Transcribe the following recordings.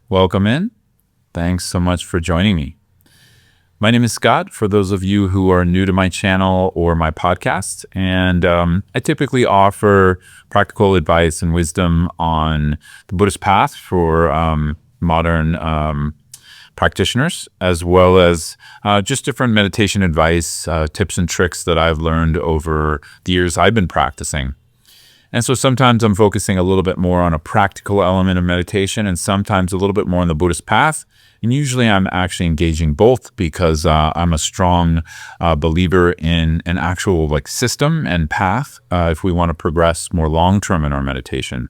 Welcome in. Thanks so much for joining me. My name is Scott, for those of you who are new to my channel or my podcast, and I typically offer practical advice and wisdom on the Buddhist path for modern practitioners, as well as just different meditation advice, tips and tricks that I've learned over the years I've been practicing. And so sometimes I'm focusing a little bit more on a practical element of meditation and sometimes a little bit more on the Buddhist path. And usually I'm actually engaging both because I'm a strong believer in an actual system and path if we want to progress more long-term in our meditation.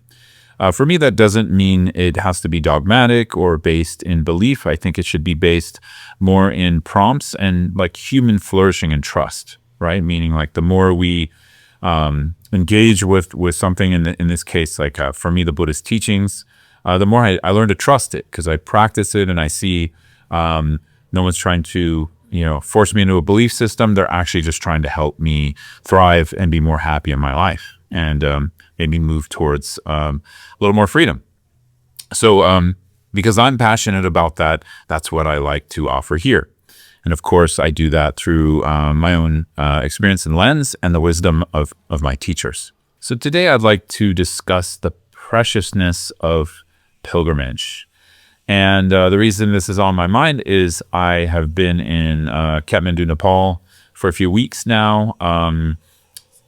For me, that doesn't mean it has to be dogmatic or based in belief. I think it should be based more in prompts and human flourishing and trust, right? Meaning the more we engage with something in this case, for me, the Buddhist teachings, the more I learn to trust it because I practice it and I see no one's trying to force me into a belief system. They're actually just trying to help me thrive and be more happy in my life and maybe move towards a little more freedom. So because I'm passionate about that, that's what I like to offer here. And of course, I do that through my own experience and lens and the wisdom of my teachers. So today I'd like to discuss the preciousness of pilgrimage. And the reason this is on my mind is I have been in Kathmandu, Nepal for a few weeks now.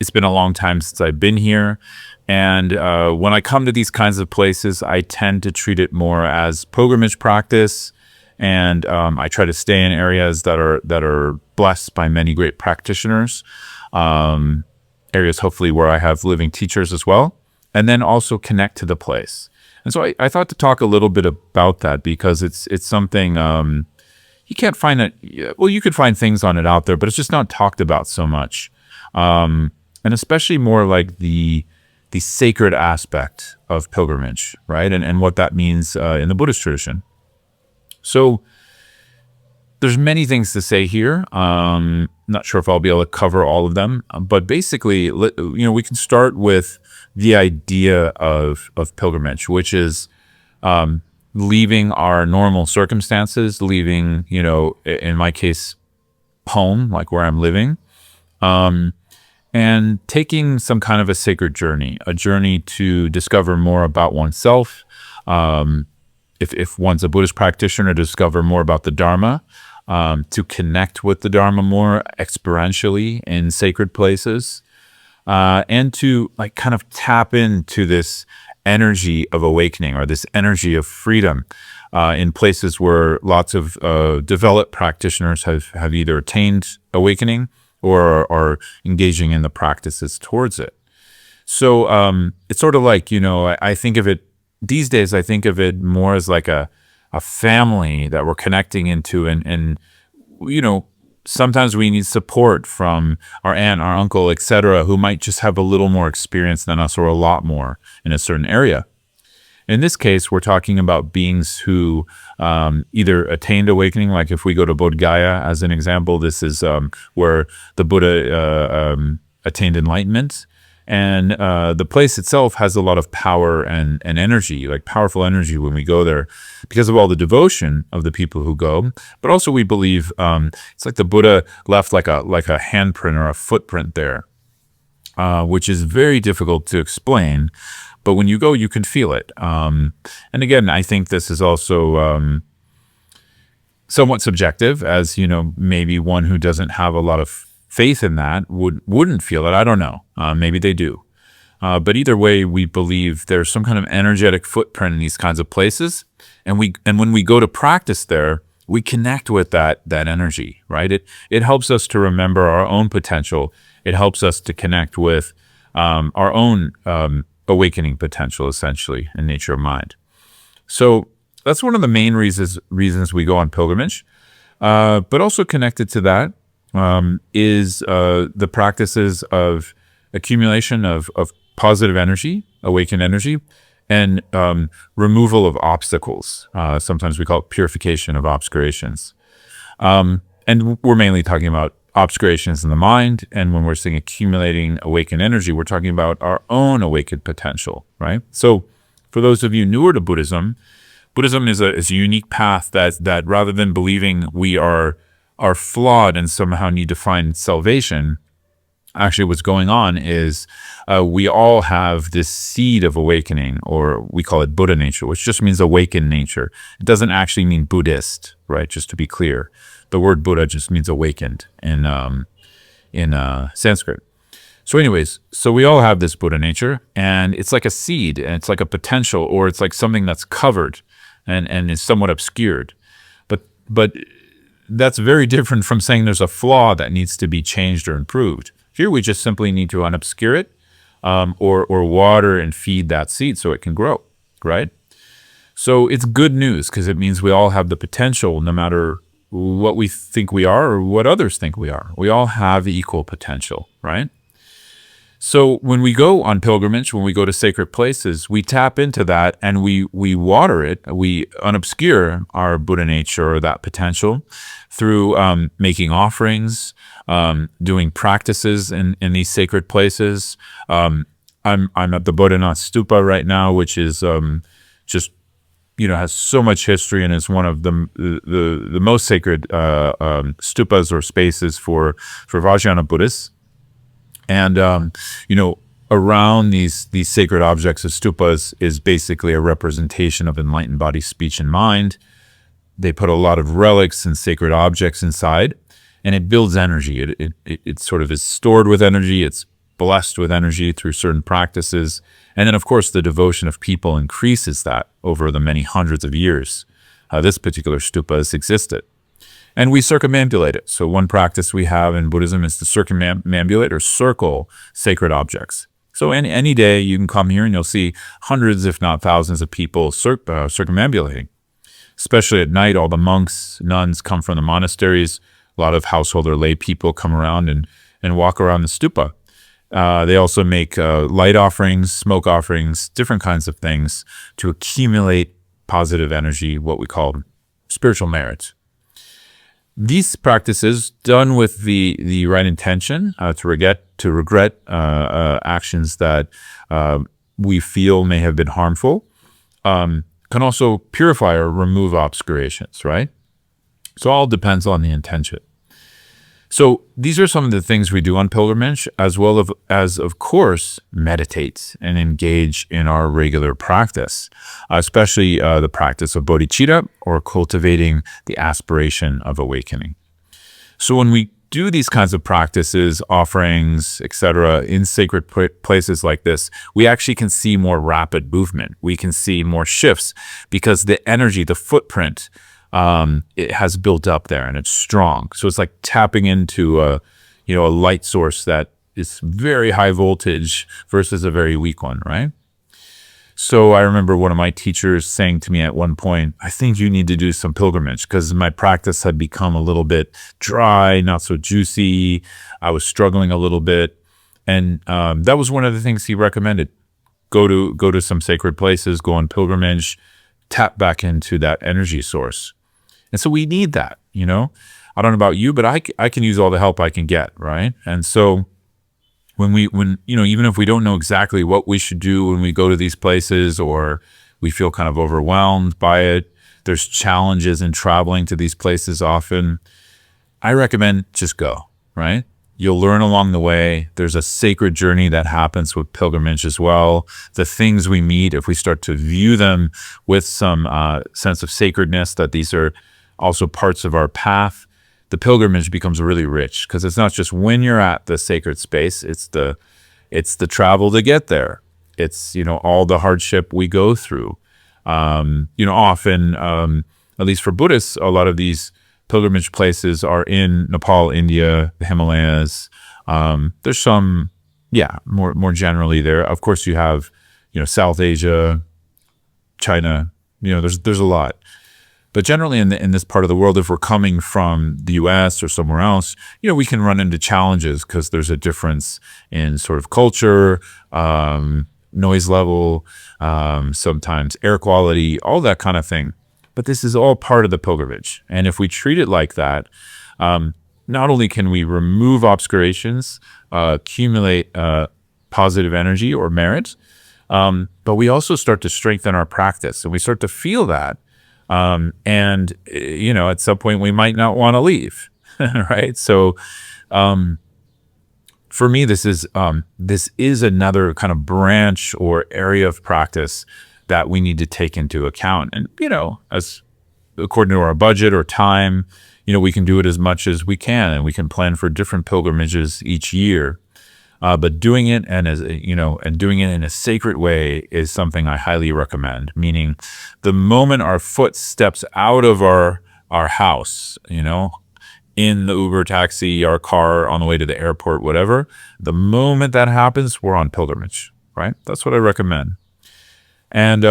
It's been a long time since I've been here. And when I come to these kinds of places, I tend to treat it more as pilgrimage practice. And I try to stay in areas that are blessed by many great practitioners, areas hopefully where I have living teachers as well, and then also connect to the place. And so I thought to talk a little bit about that because it's something you can't find it. Well, you could find things on it out there, but it's just not talked about so much, and especially more like the sacred aspect of pilgrimage, right? And what that means in the Buddhist tradition. So there's many things to say here. Not sure if I'll be able to cover all of them, but basically, we can start with the idea of pilgrimage, which is leaving our normal circumstances, leaving, in my case, home, like where I'm living, and taking some kind of a sacred journey, a journey to discover more about oneself. If one's a Buddhist practitioner, to discover more about the Dharma, to connect with the Dharma more experientially in sacred places, and to kind of tap into this energy of awakening or this energy of freedom in places where lots of developed practitioners have either attained awakening or are engaging in the practices towards it. So it's sort of I think of it, these days, I think of it more as like a family that we're connecting into. And sometimes we need support from our aunt, our uncle, etc., who might just have a little more experience than us or a lot more in a certain area. In this case, we're talking about beings who either attained awakening, like if we go to Bodh Gaya as an example, this is where the Buddha attained enlightenment. And the place itself has a lot of power and energy, powerful energy when we go there because of all the devotion of the people who go. But also we believe it's like the Buddha left like a handprint or a footprint there, which is very difficult to explain. But when you go, you can feel it. And again, I think this is also somewhat subjective, as maybe one who doesn't have a lot of faith in that wouldn't feel it. I don't know. Maybe they do. But either way, we believe there's some kind of energetic footprint in these kinds of places. And when we go to practice there, we connect with that energy, right? It helps us to remember our own potential. It helps us to connect with our own awakening potential, essentially, in nature of mind. So that's one of the main reasons we go on pilgrimage. But also connected to that is the practices of accumulation of positive energy, awakened energy, and removal of obstacles. Sometimes we call it purification of obscurations. And we're mainly talking about obscurations in the mind. And when we're saying accumulating awakened energy, we're talking about our own awakened potential, right? So for those of you newer to Buddhism, Buddhism is a unique path that rather than believing we are flawed and somehow need to find salvation, actually what's going on is we all have this seed of awakening, or we call it Buddha nature, which just means awakened nature. It doesn't actually mean Buddhist, right? Just to be clear. The word Buddha just means awakened in Sanskrit. So anyways, so we all have this Buddha nature, and it's like a seed, and it's like a potential, or it's like something that's covered and is somewhat obscured. But that's very different from saying there's a flaw that needs to be changed or improved. Here we just simply need to unobscure it, or water and feed that seed so it can grow, right? So it's good news because it means we all have the potential, no matter what we think we are or what others think we are. We all have equal potential, right? So when we go on pilgrimage, when we go to sacred places, we tap into that and we water it. We unobscure our Buddha nature or that potential through making offerings, doing practices in these sacred places. I'm at the Bodhanath Stupa right now, which is just has so much history and is one of the most sacred stupas or spaces for Vajrayana Buddhists. And around these sacred objects of stupas is basically a representation of enlightened body, speech, and mind. They put a lot of relics and sacred objects inside, and it builds energy. It sort of is stored with energy. It's blessed with energy through certain practices. And then, of course, the devotion of people increases that over the many hundreds of years this particular stupa has existed. And we circumambulate it. So one practice we have in Buddhism is to circumambulate or circle sacred objects. So any day you can come here and you'll see hundreds, if not thousands, of people circumambulating. Especially at night, all the monks, nuns come from the monasteries. A lot of household or lay people come around and walk around the stupa. They also make light offerings, smoke offerings, different kinds of things to accumulate positive energy, what we call spiritual merit. These practices, done with the right intention, to regret actions that we feel may have been harmful, can also purify or remove obscurations, right? So it all depends on the intention. So these are some of the things we do on pilgrimage, as well as of course, meditate and engage in our regular practice, especially the practice of bodhicitta, or cultivating the aspiration of awakening. So when we do these kinds of practices, offerings, etc., in sacred places like this, we actually can see more rapid movement. We can see more shifts because the energy, the footprint, it has built up there and it's strong. So it's like tapping into a light source that is very high voltage versus a very weak one, right? So I remember one of my teachers saying to me at one point, I think you need to do some pilgrimage, because my practice had become a little bit dry, not so juicy. I was struggling a little bit. And that was one of the things he recommended. Go to some sacred places, go on pilgrimage, tap back into that energy source. And so we need that, I don't know about you, but I can use all the help I can get, right? And so when even if we don't know exactly what we should do when we go to these places, or we feel kind of overwhelmed by it, there's challenges in traveling to these places often, I recommend just go, right? You'll learn along the way. There's a sacred journey that happens with pilgrimage as well. The things we meet, if we start to view them with some sense of sacredness, that these are also parts of our path, the pilgrimage becomes really rich, because it's not just when you're at the sacred space, it's the travel to get there. It's, all the hardship we go through. Often, at least for Buddhists, a lot of these pilgrimage places are in Nepal, India, the Himalayas. There's some, more generally there. Of course, you have, South Asia, China, there's a lot. But generally in this part of the world, if we're coming from the US or somewhere else, we can run into challenges because there's a difference in sort of culture, noise level, sometimes air quality, all that kind of thing. But this is all part of the pilgrimage. And if we treat it like that, not only can we remove obscurations, accumulate positive energy or merit, But we also start to strengthen our practice, and we start to feel that. And at some point we might not want to leave, right? So, for me, this is another kind of branch or area of practice that we need to take into account. And as according to our budget or time, we can do it as much as we can, and we can plan for different pilgrimages each year. But doing it and doing it in a sacred way is something I highly recommend. Meaning, the moment our foot steps out of our house, in the Uber, taxi, our car, on the way to the airport, whatever, the moment that happens, we're on pilgrimage, right? That's what I recommend. And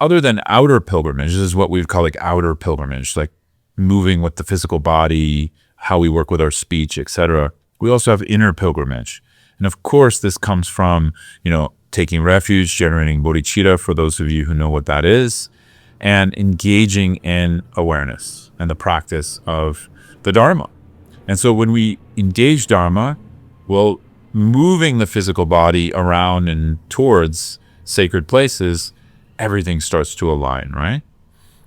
other than outer pilgrimage, this is what we'd call like outer pilgrimage, like moving with the physical body, how we work with our speech, etc. We also have inner pilgrimage. And of course, this comes from, taking refuge, generating bodhicitta, for those of you who know what that is, and engaging in awareness and the practice of the Dharma. And so when we engage Dharma, well, moving the physical body around and towards sacred places, everything starts to align, right?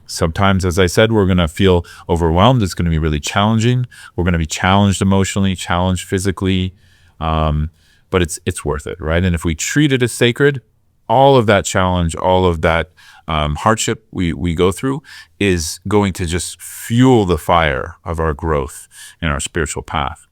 Sometimes, as I said, we're going to feel overwhelmed. It's going to be really challenging. We're going to be challenged emotionally, challenged physically, but it's worth it, right? And if we treat it as sacred, all of that challenge, all of that hardship we go through is going to just fuel the fire of our growth in our spiritual path.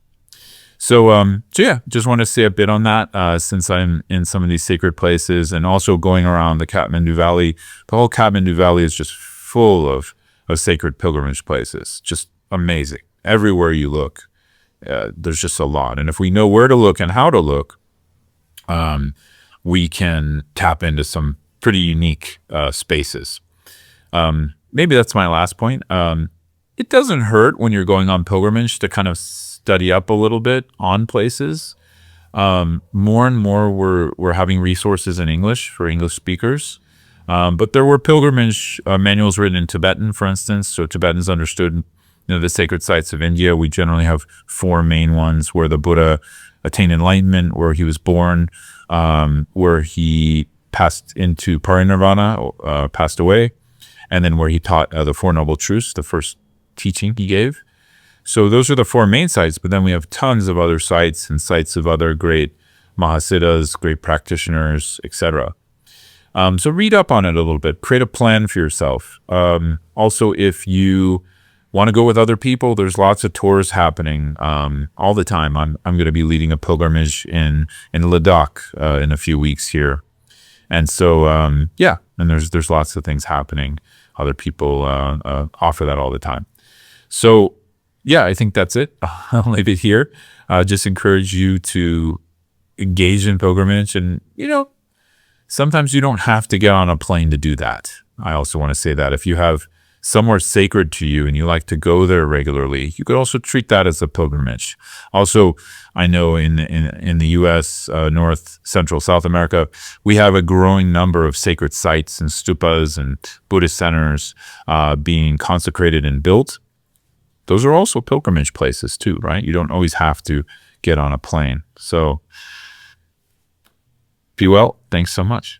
So yeah, just want to say a bit on that since I'm in some of these sacred places and also going around the Kathmandu Valley. The whole Kathmandu Valley is just full of sacred pilgrimage places. Just amazing. Everywhere you look, there's just a lot. And if we know where to look and how to look, we can tap into some pretty unique spaces. Maybe that's my last point. It doesn't hurt when you're going on pilgrimage to kind of study up a little bit on places. More and more we're having resources in English for English speakers. But there were pilgrimage manuals written in Tibetan, for instance, so Tibetans understood the sacred sites of India. We generally have 4 main ones: where the Buddha attained enlightenment, where he was born, where he passed into parinirvana, passed away, and then where he taught the Four Noble Truths, the first teaching he gave. So those are the 4 main sites, but then we have tons of other sites and sites of other great Mahasiddhas, great practitioners, etc. So read up on it a little bit, create a plan for yourself. Also, if you want to go with other people, there's lots of tours happening all the time. I'm going to be leading a pilgrimage in Ladakh in a few weeks here. And so, yeah, and there's lots of things happening. Other people offer that all the time. So, yeah, I think that's it. I'll leave it here. Just encourage you to engage in pilgrimage. And, sometimes you don't have to get on a plane to do that. I also want to say that if you have somewhere sacred to you and you like to go there regularly, you could also treat that as a pilgrimage. Also, I know in the U.S., North, Central, South America, we have a growing number of sacred sites and stupas and Buddhist centers being consecrated and built. Those are also pilgrimage places too, right? You don't always have to get on a plane. So be well. Thanks so much.